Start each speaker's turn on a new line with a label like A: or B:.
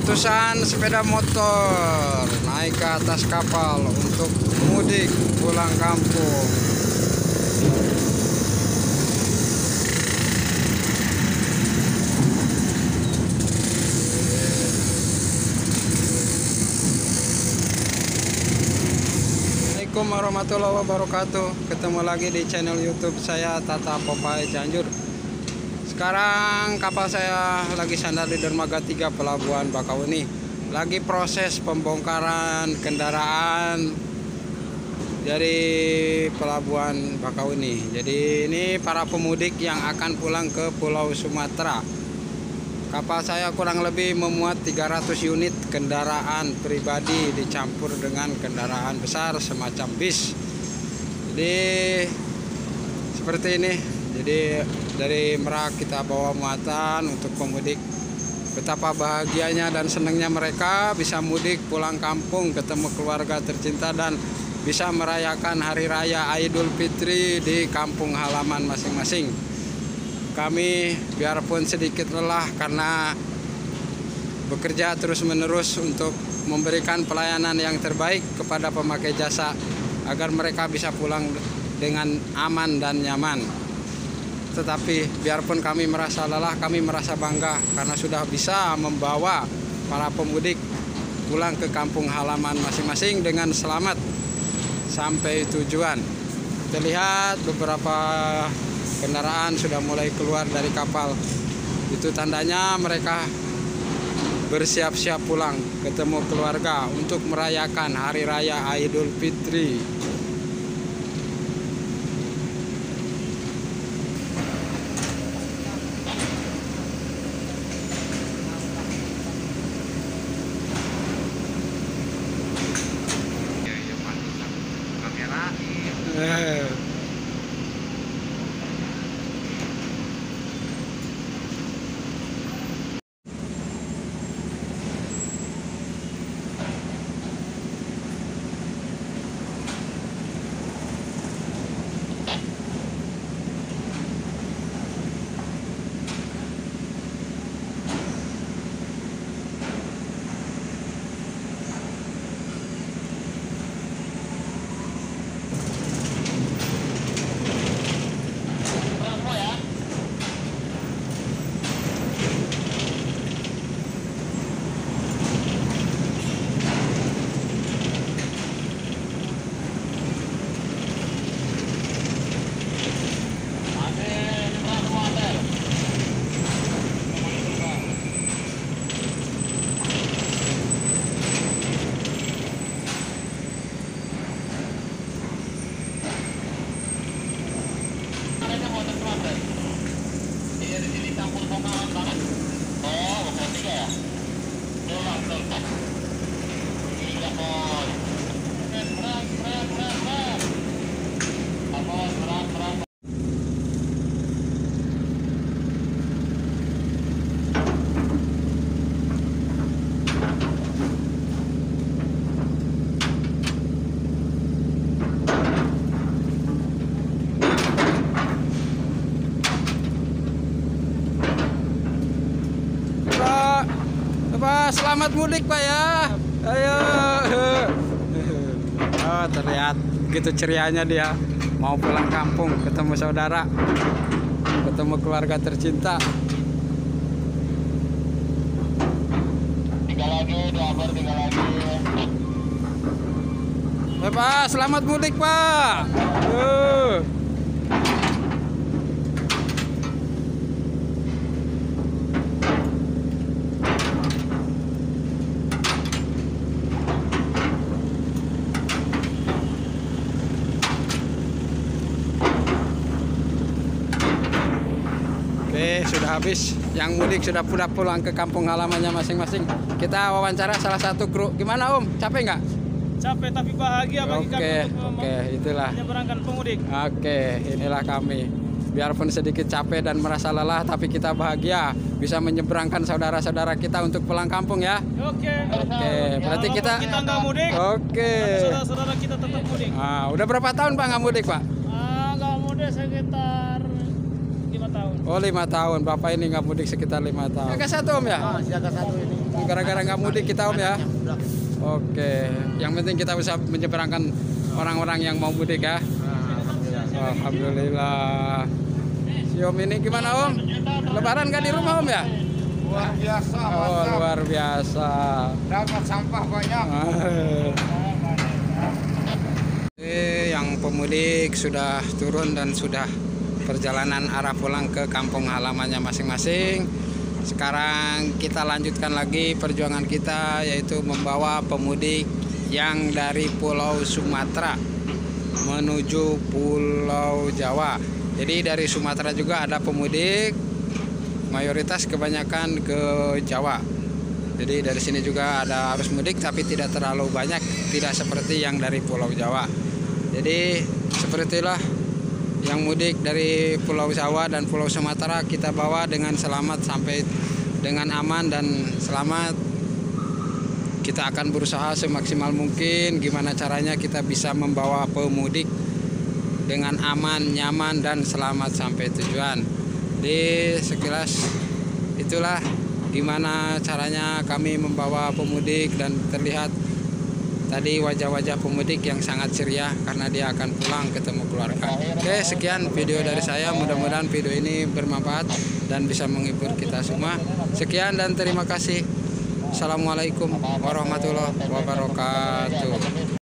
A: Ratusan sepeda motor naik ke atas kapal untuk mudik pulang kampung. Assalamualaikum warahmatullahi wabarakatuh. Ketemu lagi di channel YouTube saya, Tata Popeye Cianjur. Sekarang kapal saya lagi sandar di dermaga 3 Pelabuhan Bakauheni. Lagi proses pembongkaran kendaraan dari Pelabuhan Bakauheni. Jadi ini para pemudik yang akan pulang ke Pulau Sumatera. Kapal saya kurang lebih memuat 300 unit kendaraan pribadi dicampur dengan kendaraan besar semacam bis. Jadi seperti ini. Jadi dari Merak kita bawa muatan untuk pemudik. Betapa bahagianya dan senangnya mereka bisa mudik pulang kampung, ketemu keluarga tercinta dan bisa merayakan Hari Raya Idul Fitri di kampung halaman masing-masing. Kami biarpun sedikit lelah karena bekerja terus-menerus untuk memberikan pelayanan yang terbaik kepada pemakai jasa agar mereka bisa pulang dengan aman dan nyaman. Tetapi biarpun kami merasa lelah, kami merasa bangga karena sudah bisa membawa para pemudik pulang ke kampung halaman masing-masing dengan selamat sampai tujuan. Kita lihat beberapa kendaraan sudah mulai keluar dari kapal. Itu tandanya mereka bersiap-siap pulang ketemu keluarga untuk merayakan Hari Raya Idul Fitri. Pak, selamat mudik Pak ya. Ayo. Oh, terlihat begitu cerianya dia. Mau pulang kampung, ketemu saudara, ketemu keluarga tercinta.
B: Tiga lagi.
A: Pak, selamat mudik Pak. Oke, sudah habis. Yang mudik sudah pulang ke kampung halamannya masing-masing. Kita wawancara salah satu kru. Gimana Om? Capek nggak?
C: Capek tapi bahagia bagi kami untuk
A: itulah.
C: menyeberangkan pemudik.
A: Oke, inilah kami. Biarpun sedikit capek dan merasa lelah, tapi kita bahagia bisa menyeberangkan saudara-saudara kita untuk pulang kampung ya.
C: Oke.
A: Berarti kita
C: nggak mudik.
A: Oke.
C: Saudara-saudara kita tetap mudik.
A: Udah berapa tahun Pak nggak mudik Pak?
C: Nggak mudik sekitar 5 tahun.
A: Oh 5 tahun. Bapak ini nggak mudik sekitar 5 tahun. Siaga 1 Om ya?
B: Siaga 1 ini.
A: gara-gara nggak mudik kita Om ya. Oke, yang penting kita bisa menyeberangkan orang-orang yang mau mudik ya. Alhamdulillah. Si Om ini gimana Om? Lebaran nggak di rumah Om ya?
B: Luar biasa.
A: Oh, luar biasa.
B: Dapat sampah banyak.
A: Yang pemudik sudah turun dan sudah perjalanan arah pulang ke kampung halamannya masing-masing. Sekarang kita lanjutkan lagi perjuangan kita, yaitu membawa pemudik yang dari Pulau Sumatera menuju Pulau Jawa. Jadi dari Sumatera juga ada pemudik, mayoritas kebanyakan ke Jawa. Jadi dari sini juga ada arus mudik, tapi tidak terlalu banyak, tidak seperti yang dari Pulau Jawa. Jadi seperti itulah yang mudik dari Pulau Jawa dan Pulau Sumatera kita bawa dengan selamat sampai dengan aman dan selamat. Kita akan berusaha semaksimal mungkin gimana caranya kita bisa membawa pemudik dengan aman, nyaman dan selamat sampai tujuan. Jadi sekilas itulah gimana caranya kami membawa pemudik, dan terlihat tadi wajah-wajah pemudik yang sangat ceria karena dia akan pulang ketemu keluarga. Oke, sekian video dari saya. Mudah-mudahan video ini bermanfaat dan bisa menghibur kita semua. Sekian dan terima kasih. Assalamualaikum warahmatullahi wabarakatuh.